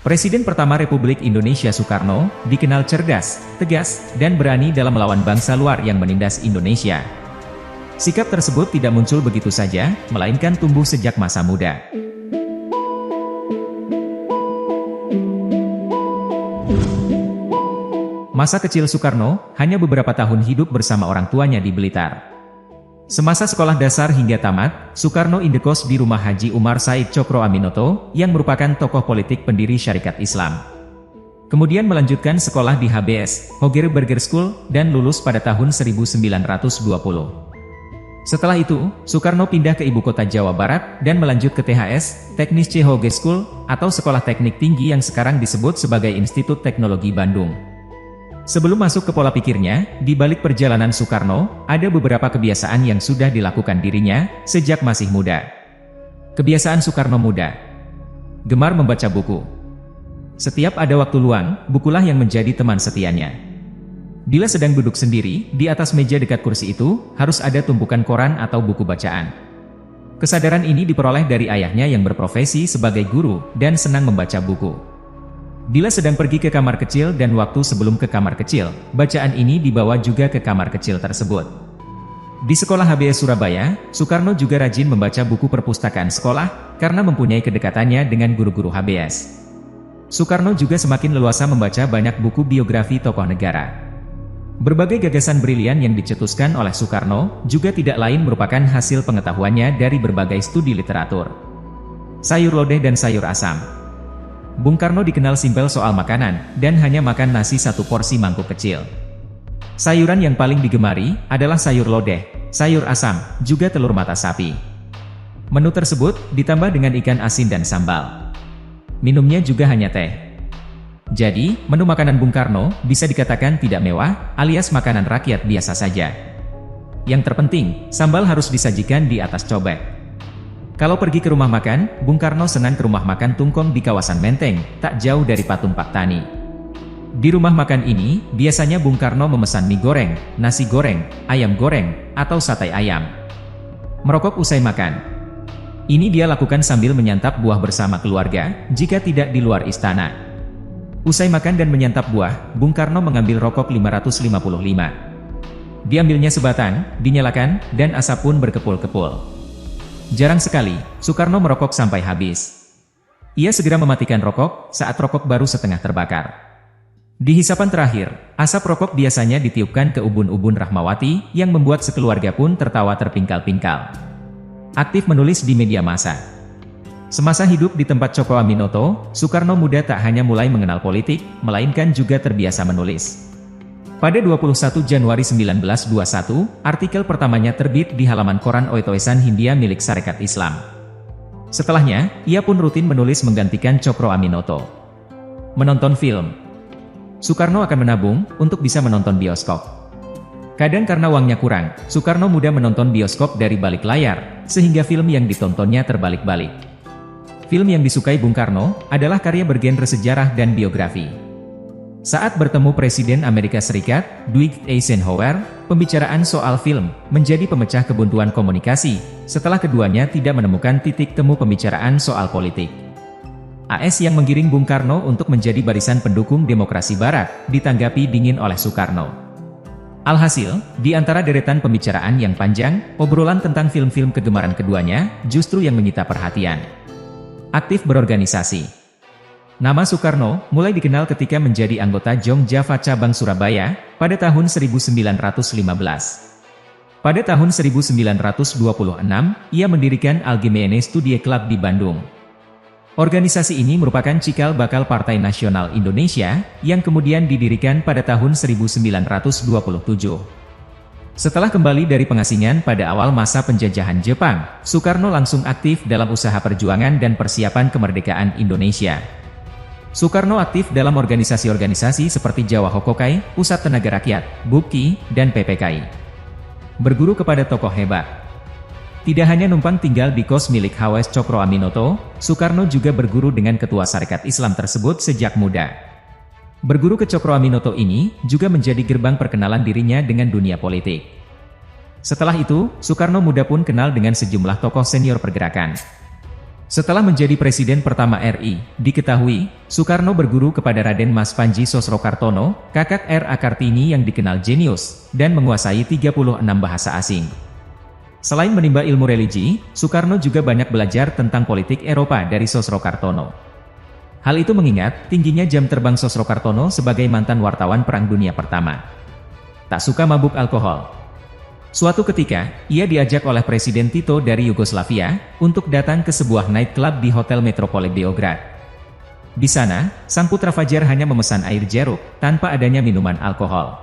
Presiden pertama Republik Indonesia Soekarno, dikenal cerdas, tegas, dan berani dalam melawan bangsa luar yang menindas Indonesia. Sikap tersebut tidak muncul begitu saja, melainkan tumbuh sejak masa muda. Masa kecil Soekarno, hanya beberapa tahun hidup bersama orang tuanya di Blitar. Semasa sekolah dasar hingga tamat, Soekarno indekos di rumah Haji Umar Said Cokro Aminoto, yang merupakan tokoh politik pendiri Syarikat Islam. Kemudian melanjutkan sekolah di HBS, Hoger Burger School, dan lulus pada tahun 1920. Setelah itu, Soekarno pindah ke ibu kota Jawa Barat, dan melanjut ke THS, Teknische Hogeschool, atau Sekolah Teknik Tinggi yang sekarang disebut sebagai Institut Teknologi Bandung. Sebelum masuk ke pola pikirnya, di balik perjalanan Soekarno, ada beberapa kebiasaan yang sudah dilakukan dirinya sejak masih muda. Kebiasaan Soekarno muda: gemar membaca buku. Setiap ada waktu luang, bukulah yang menjadi teman setianya. Bila sedang duduk sendiri, di atas meja dekat kursi itu, harus ada tumpukan koran atau buku bacaan. Kesadaran ini diperoleh dari ayahnya yang berprofesi sebagai guru dan senang membaca buku. Bila sedang pergi ke kamar kecil dan waktu sebelum ke kamar kecil, bacaan ini dibawa juga ke kamar kecil tersebut. Di sekolah HBS Surabaya, Soekarno juga rajin membaca buku perpustakaan sekolah, karena mempunyai kedekatannya dengan guru-guru HBS. Soekarno juga semakin leluasa membaca banyak buku biografi tokoh negara. Berbagai gagasan brilian yang dicetuskan oleh Soekarno, juga tidak lain merupakan hasil pengetahuannya dari berbagai studi literatur. Sayur lodeh dan sayur asam. Bung Karno dikenal simpel soal makanan, dan hanya makan nasi satu porsi mangkuk kecil. Sayuran yang paling digemari adalah sayur lodeh, sayur asam, juga telur mata sapi. Menu tersebut ditambah dengan ikan asin dan sambal. Minumnya juga hanya teh. Jadi, menu makanan Bung Karno bisa dikatakan tidak mewah, alias makanan rakyat biasa saja. Yang terpenting, sambal harus disajikan di atas cobek. Kalau pergi ke rumah makan, Bung Karno senang ke rumah makan Tungkong di kawasan Menteng, tak jauh dari Patung Pak Tani. Di rumah makan ini, biasanya Bung Karno memesan mie goreng, nasi goreng, ayam goreng, atau sate ayam. Merokok usai makan. Ini dia lakukan sambil menyantap buah bersama keluarga, jika tidak di luar istana. Usai makan dan menyantap buah, Bung Karno mengambil rokok 555. Diambilnya sebatang, dinyalakan, dan asap pun berkepul-kepul. Jarang sekali, Soekarno merokok sampai habis. Ia segera mematikan rokok, saat rokok baru setengah terbakar. Di hisapan terakhir, asap rokok biasanya ditiupkan ke ubun-ubun Rahmawati, yang membuat sekeluarga pun tertawa terpingkal-pingkal. Aktif menulis di media massa. Semasa hidup di tempat Cokro Aminoto, Soekarno muda tak hanya mulai mengenal politik, melainkan juga terbiasa menulis. Pada 21 Januari 1921, artikel pertamanya terbit di halaman koran Oetoesan Hindia milik Syarikat Islam. Setelahnya, ia pun rutin menulis menggantikan Cokro Aminoto. Menonton film. Soekarno akan menabung untuk bisa menonton bioskop. Kadang karena uangnya kurang, Soekarno muda menonton bioskop dari balik layar, sehingga film yang ditontonnya terbalik-balik. Film yang disukai Bung Karno adalah karya bergenre sejarah dan biografi. Saat bertemu Presiden Amerika Serikat, Dwight Eisenhower, pembicaraan soal film menjadi pemecah kebuntuan komunikasi, setelah keduanya tidak menemukan titik temu pembicaraan soal politik. AS yang menggiring Bung Karno untuk menjadi barisan pendukung demokrasi Barat, ditanggapi dingin oleh Soekarno. Alhasil, di antara deretan pembicaraan yang panjang, obrolan tentang film-film kegemaran keduanya, justru yang menyita perhatian. Aktif berorganisasi. Nama Soekarno mulai dikenal ketika menjadi anggota Jong Java Cabang Surabaya pada tahun 1915. Pada tahun 1926, ia mendirikan Algemene Studie Club di Bandung. Organisasi ini merupakan cikal bakal Partai Nasional Indonesia yang kemudian didirikan pada tahun 1927. Setelah kembali dari pengasingan pada awal masa penjajahan Jepang, Soekarno langsung aktif dalam usaha perjuangan dan persiapan kemerdekaan Indonesia. Soekarno aktif dalam organisasi-organisasi seperti Jawa Hokokai, Pusat Tenaga Rakyat, BUPKI, dan PPKI. Berguru kepada tokoh hebat. Tidak hanya numpang tinggal di kos milik HWS Cokro Aminoto, Soekarno juga berguru dengan ketua Syarikat Islam tersebut sejak muda. Berguru ke Cokro Aminoto ini juga menjadi gerbang perkenalan dirinya dengan dunia politik. Setelah itu, Soekarno muda pun kenal dengan sejumlah tokoh senior pergerakan. Setelah menjadi Presiden pertama RI, diketahui, Soekarno berguru kepada Raden Mas Panji Sosrokartono, kakak R.A. Kartini yang dikenal jenius, dan menguasai 36 bahasa asing. Selain menimba ilmu religi, Soekarno juga banyak belajar tentang politik Eropa dari Sosrokartono. Hal itu mengingat tingginya jam terbang Sosrokartono sebagai mantan wartawan Perang Dunia Pertama. Tak suka mabuk alkohol. Suatu ketika, ia diajak oleh Presiden Tito dari Yugoslavia untuk datang ke sebuah nightclub di Hotel Metropole Beograd. Di sana, sang putra Fajar hanya memesan air jeruk, tanpa adanya minuman alkohol.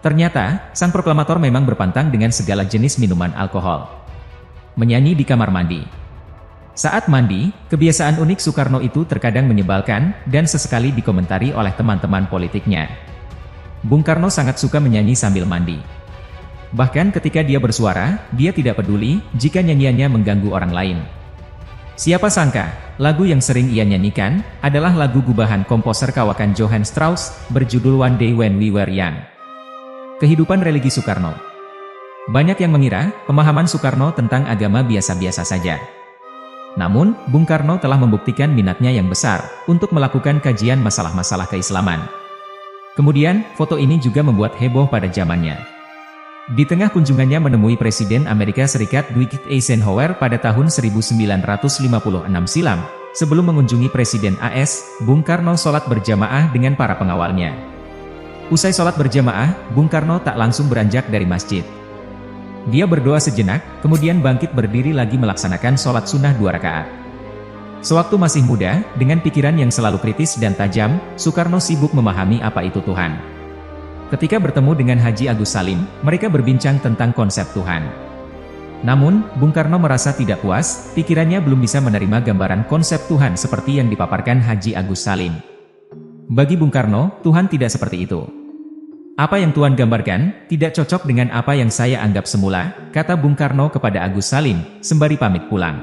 Ternyata, sang proklamator memang berpantang dengan segala jenis minuman alkohol. Menyanyi di kamar mandi. Saat mandi, kebiasaan unik Soekarno itu terkadang menyebalkan, dan sesekali dikomentari oleh teman-teman politiknya. Bung Karno sangat suka menyanyi sambil mandi. Bahkan ketika dia bersuara, dia tidak peduli jika nyanyiannya mengganggu orang lain. Siapa sangka, lagu yang sering ia nyanyikan adalah lagu gubahan komposer kawakan Johann Strauss berjudul One Day When We Were Young. Kehidupan religi Soekarno. Banyak yang mengira pemahaman Soekarno tentang agama biasa-biasa saja. Namun, Bung Karno telah membuktikan minatnya yang besar untuk melakukan kajian masalah-masalah keislaman. Kemudian, foto ini juga membuat heboh pada zamannya. Di tengah kunjungannya menemui Presiden Amerika Serikat Dwight Eisenhower pada tahun 1956 silam, sebelum mengunjungi Presiden AS, Bung Karno sholat berjamaah dengan para pengawalnya. Usai sholat berjamaah, Bung Karno tak langsung beranjak dari masjid. Dia berdoa sejenak, kemudian bangkit berdiri lagi melaksanakan sholat sunnah 2 rakaat. Sewaktu masih muda, dengan pikiran yang selalu kritis dan tajam, Soekarno sibuk memahami apa itu Tuhan. Ketika bertemu dengan Haji Agus Salim, mereka berbincang tentang konsep Tuhan. Namun, Bung Karno merasa tidak puas, pikirannya belum bisa menerima gambaran konsep Tuhan seperti yang dipaparkan Haji Agus Salim. Bagi Bung Karno, Tuhan tidak seperti itu. Apa yang Tuhan gambarkan, tidak cocok dengan apa yang saya anggap semula, kata Bung Karno kepada Agus Salim, sembari pamit pulang.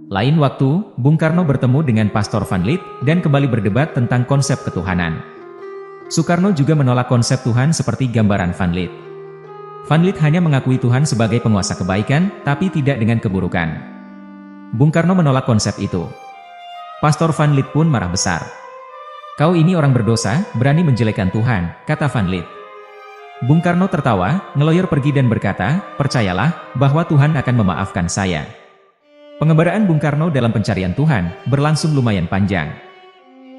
Lain waktu, Bung Karno bertemu dengan Pastor Van Lith, dan kembali berdebat tentang konsep ketuhanan. Soekarno juga menolak konsep Tuhan seperti gambaran Van Lith. Van Lith hanya mengakui Tuhan sebagai penguasa kebaikan, tapi tidak dengan keburukan. Bung Karno menolak konsep itu. Pastor Van Lith pun marah besar. "Kau ini orang berdosa, berani menjelekkan Tuhan," kata Van Lith. Bung Karno tertawa, ngeloyor pergi dan berkata, "Percayalah, bahwa Tuhan akan memaafkan saya." Pengembaraan Bung Karno dalam pencarian Tuhan, berlangsung lumayan panjang.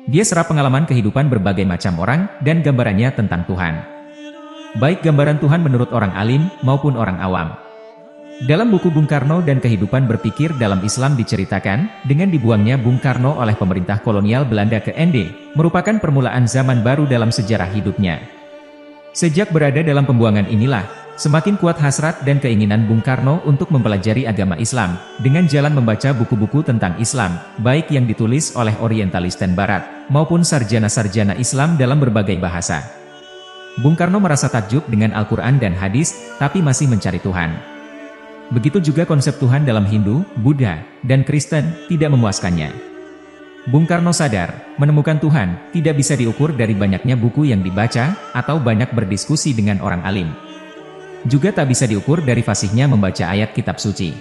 Dia serap pengalaman kehidupan berbagai macam orang, dan gambarannya tentang Tuhan. Baik gambaran Tuhan menurut orang alim, maupun orang awam. Dalam buku Bung Karno dan Kehidupan Berpikir dalam Islam diceritakan, dengan dibuangnya Bung Karno oleh pemerintah kolonial Belanda ke ND, merupakan permulaan zaman baru dalam sejarah hidupnya. Sejak berada dalam pembuangan inilah, semakin kuat hasrat dan keinginan Bung Karno untuk mempelajari agama Islam, dengan jalan membaca buku-buku tentang Islam, baik yang ditulis oleh orientalis dan barat, maupun sarjana-sarjana Islam dalam berbagai bahasa. Bung Karno merasa takjub dengan Al-Quran dan hadis, tapi masih mencari Tuhan. Begitu juga konsep Tuhan dalam Hindu, Buddha, dan Kristen, tidak memuaskannya. Bung Karno sadar, menemukan Tuhan, tidak bisa diukur dari banyaknya buku yang dibaca, atau banyak berdiskusi dengan orang alim. Juga tak bisa diukur dari fasihnya membaca ayat kitab suci.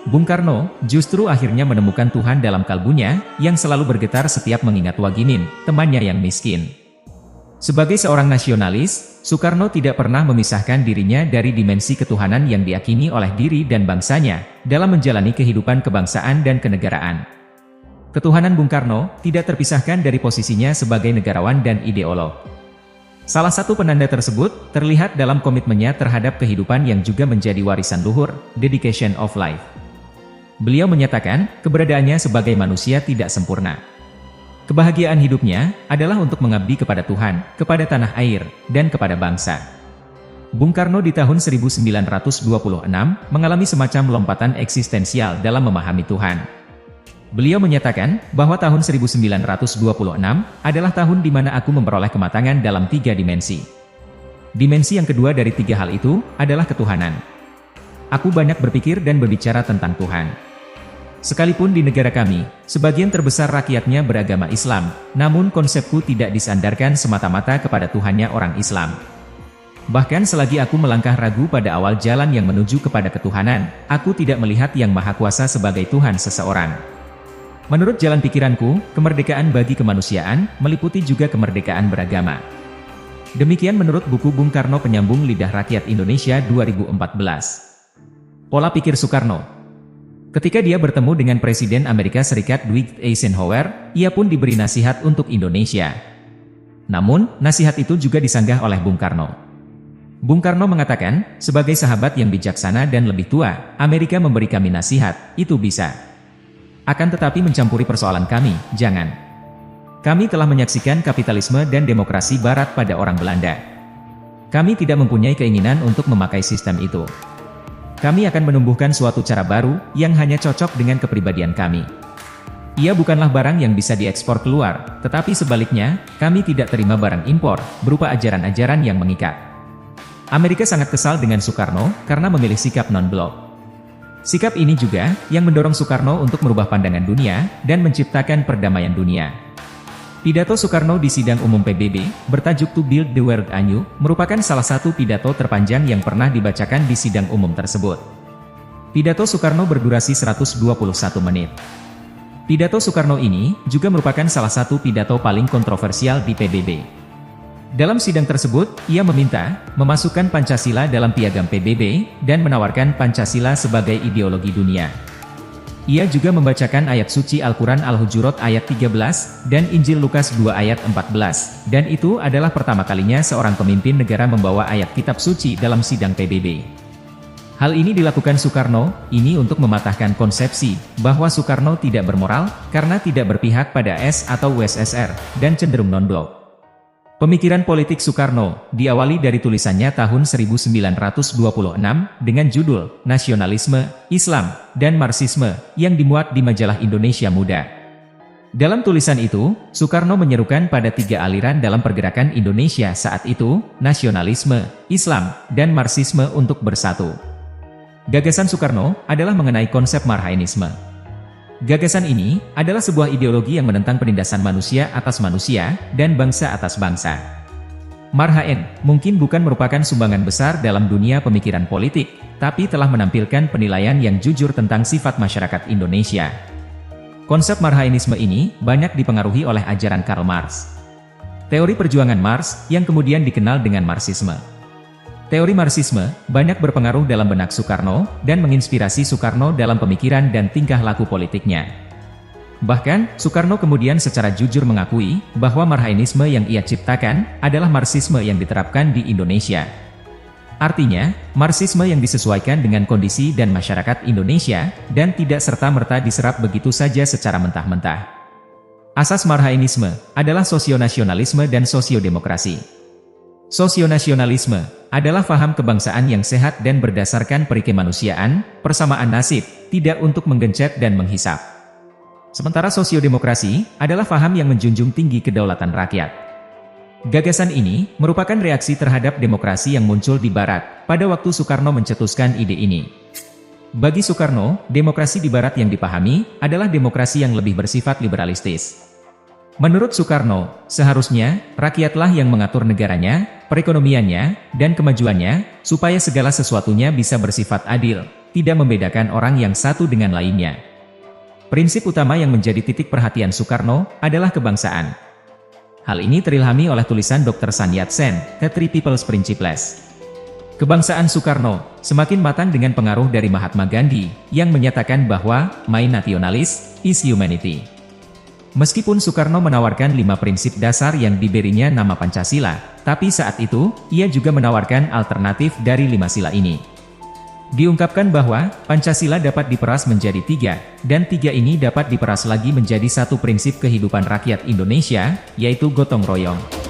Bung Karno justru akhirnya menemukan Tuhan dalam kalbunya, yang selalu bergetar setiap mengingat Waginin, temannya yang miskin. Sebagai seorang nasionalis, Soekarno tidak pernah memisahkan dirinya dari dimensi ketuhanan yang diyakini oleh diri dan bangsanya, dalam menjalani kehidupan kebangsaan dan kenegaraan. Ketuhanan Bung Karno tidak terpisahkan dari posisinya sebagai negarawan dan ideolog. Salah satu penanda tersebut terlihat dalam komitmennya terhadap kehidupan yang juga menjadi warisan luhur, dedication of life. Beliau menyatakan, keberadaannya sebagai manusia tidak sempurna. Kebahagiaan hidupnya adalah untuk mengabdi kepada Tuhan, kepada tanah air, dan kepada bangsa. Bung Karno di tahun 1926 mengalami semacam lompatan eksistensial dalam memahami Tuhan. Beliau menyatakan bahwa tahun 1926 adalah tahun di mana aku memperoleh kematangan dalam 3 dimensi. Dimensi yang kedua dari 3 hal itu adalah ketuhanan. Aku banyak berpikir dan berbicara tentang Tuhan. Sekalipun di negara kami, sebagian terbesar rakyatnya beragama Islam, namun konsepku tidak disandarkan semata-mata kepada Tuhannya orang Islam. Bahkan selagi aku melangkah ragu pada awal jalan yang menuju kepada ketuhanan, aku tidak melihat Yang Maha Kuasa sebagai Tuhan seseorang. Menurut jalan pikiranku, kemerdekaan bagi kemanusiaan meliputi juga kemerdekaan beragama. Demikian menurut buku Bung Karno Penyambung Lidah Rakyat Indonesia 2014. Pola pikir Soekarno. Ketika dia bertemu dengan Presiden Amerika Serikat Dwight Eisenhower, ia pun diberi nasihat untuk Indonesia. Namun, nasihat itu juga disanggah oleh Bung Karno. Bung Karno mengatakan, sebagai sahabat yang bijaksana dan lebih tua, Amerika memberi kami nasihat, itu bisa. Akan tetapi mencampuri persoalan kami, jangan. Kami telah menyaksikan kapitalisme dan demokrasi barat pada orang Belanda. Kami tidak mempunyai keinginan untuk memakai sistem itu. Kami akan menumbuhkan suatu cara baru, yang hanya cocok dengan kepribadian kami. Ia bukanlah barang yang bisa diekspor keluar, tetapi sebaliknya, kami tidak terima barang impor, berupa ajaran-ajaran yang mengikat. Amerika sangat kesal dengan Soekarno karena memilih sikap non-blok. Sikap ini juga yang mendorong Soekarno untuk merubah pandangan dunia dan menciptakan perdamaian dunia. Pidato Soekarno di sidang umum PBB, bertajuk To Build the World Anew, merupakan salah satu pidato terpanjang yang pernah dibacakan di sidang umum tersebut. Pidato Soekarno berdurasi 121 menit. Pidato Soekarno ini juga merupakan salah satu pidato paling kontroversial di PBB. Dalam sidang tersebut, ia meminta memasukkan Pancasila dalam piagam PBB dan menawarkan Pancasila sebagai ideologi dunia. Ia juga membacakan ayat suci Al-Quran Al-Hujurat ayat 13 dan Injil Lukas 2 ayat 14, dan itu adalah pertama kalinya seorang pemimpin negara membawa ayat kitab suci dalam sidang PBB. Hal ini dilakukan Soekarno, ini untuk mematahkan konsepsi bahwa Soekarno tidak bermoral karena tidak berpihak pada AS atau USSR dan cenderung non-blok. Pemikiran politik Soekarno diawali dari tulisannya tahun 1926 dengan judul Nasionalisme, Islam, dan Marxisme yang dimuat di majalah Indonesia Muda. Dalam tulisan itu, Soekarno menyerukan pada tiga aliran dalam pergerakan Indonesia saat itu, nasionalisme, Islam, dan Marxisme untuk bersatu. Gagasan Soekarno adalah mengenai konsep Marxisme. Gagasan ini adalah sebuah ideologi yang menentang penindasan manusia atas manusia dan bangsa atas bangsa. Marxisme mungkin bukan merupakan sumbangan besar dalam dunia pemikiran politik, tapi telah menampilkan penilaian yang jujur tentang sifat masyarakat Indonesia. Konsep Marxisme ini banyak dipengaruhi oleh ajaran Karl Marx. Teori perjuangan Marx yang kemudian dikenal dengan Marxisme. Teori Marxisme banyak berpengaruh dalam benak Soekarno dan menginspirasi Soekarno dalam pemikiran dan tingkah laku politiknya. Bahkan, Soekarno kemudian secara jujur mengakui bahwa Marxisme yang ia ciptakan adalah Marxisme yang diterapkan di Indonesia. Artinya, Marxisme yang disesuaikan dengan kondisi dan masyarakat Indonesia dan tidak serta-merta diserap begitu saja secara mentah-mentah. Asas Marxisme adalah sosionasionalisme dan sosiodemokrasi. Sosionasionalisme adalah faham kebangsaan yang sehat dan berdasarkan perikemanusiaan, persamaan nasib, tidak untuk menggencet dan menghisap. Sementara sosiodemokrasi adalah faham yang menjunjung tinggi kedaulatan rakyat. Gagasan ini merupakan reaksi terhadap demokrasi yang muncul di Barat pada waktu Soekarno mencetuskan ide ini. Bagi Soekarno, demokrasi di Barat yang dipahami adalah demokrasi yang lebih bersifat liberalistis. Menurut Soekarno, seharusnya rakyatlah yang mengatur negaranya, perekonomiannya, dan kemajuannya, supaya segala sesuatunya bisa bersifat adil, tidak membedakan orang yang satu dengan lainnya. Prinsip utama yang menjadi titik perhatian Soekarno adalah kebangsaan. Hal ini terilhami oleh tulisan Dr. Sun Yat-sen, The Three People's Principles. Kebangsaan Soekarno semakin matang dengan pengaruh dari Mahatma Gandhi, yang menyatakan bahwa my nationalist is humanity. Meskipun Soekarno menawarkan 5 prinsip dasar yang diberinya nama Pancasila, tapi saat itu, ia juga menawarkan alternatif dari 5 sila ini. Diungkapkan bahwa, Pancasila dapat diperas menjadi 3, dan 3 ini dapat diperas lagi menjadi satu prinsip kehidupan rakyat Indonesia, yaitu gotong royong.